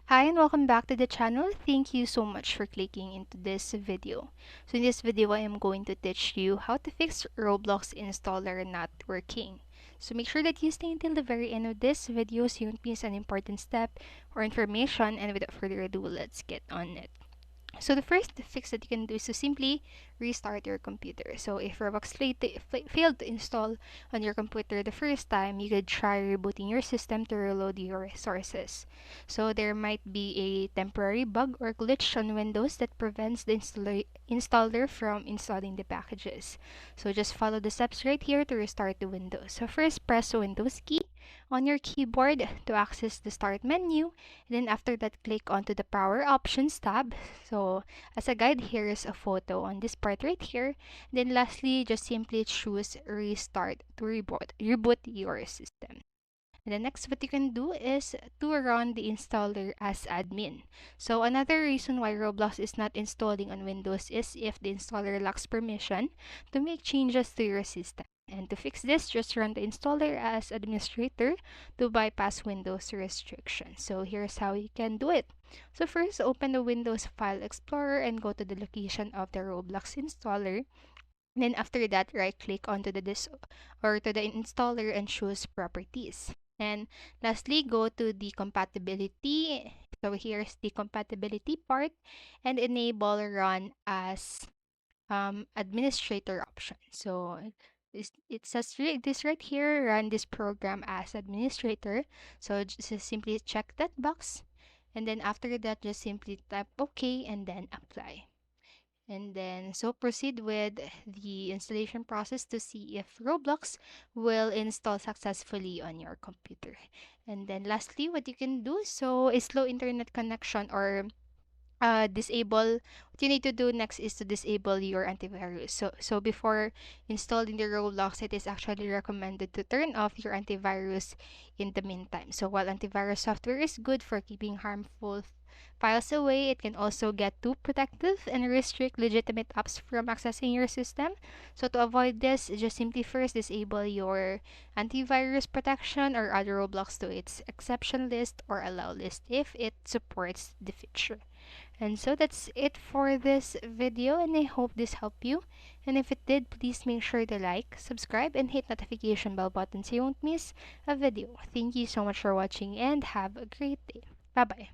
Hi and welcome back to the channel. Thank you so much for clicking into this video. So in this video, I am going to teach you how to fix Roblox installer not working. So make sure that you stay until the very end of this video so you don't miss an important step or information, and without further ado, let's get on it. So the first fix that you can do is to simply restart your computer. So if Roblox failed to install on your computer the first time, you could try rebooting your system to reload your resources. So there might be a temporary bug or glitch on Windows that prevents the installer from installing the packages. So just follow the steps right here to restart the Windows. So first, press the Windows key on your keyboard to access the start menu. And then after that, click onto the power options tab. So as a guide, here is a photo on this part right here. Then lastly, just simply choose restart to reboot your system. And the next what you can do is to run the installer as admin. So another reason why Roblox is not installing on Windows is if the installer lacks permission to make changes to your system. And to fix this, just run the installer as administrator to bypass Windows restrictions. So here's how you can do it. So first, open the Windows File Explorer and go to the location of the Roblox installer. Then after that, right click onto the disk or to the installer and choose properties. And lastly, go to the compatibility. So here's the compatibility part, and enable run as administrator option. So it says this right here, run this program as administrator. So just simply check that box, and then after that, just simply type OK and then apply. And then, so proceed with the installation process to see if Roblox will install successfully on your computer. And then lastly, what you can do, so a slow internet connection or disable, what you need to do next is to disable your antivirus. So before installing the Roblox, it is actually recommended to turn off your antivirus in the meantime. So while antivirus software is good for keeping harmful files away, it can also get too protective and restrict legitimate apps from accessing your system. So to avoid this, just simply first disable your antivirus protection or add Roblox to its exception list or allow list if it supports the feature. And so that's it for this video, and I hope this helped you. And if it did, please make sure to like, subscribe, and hit notification bell button so you won't miss a video. Thank you so much for watching and have a great day. Bye bye.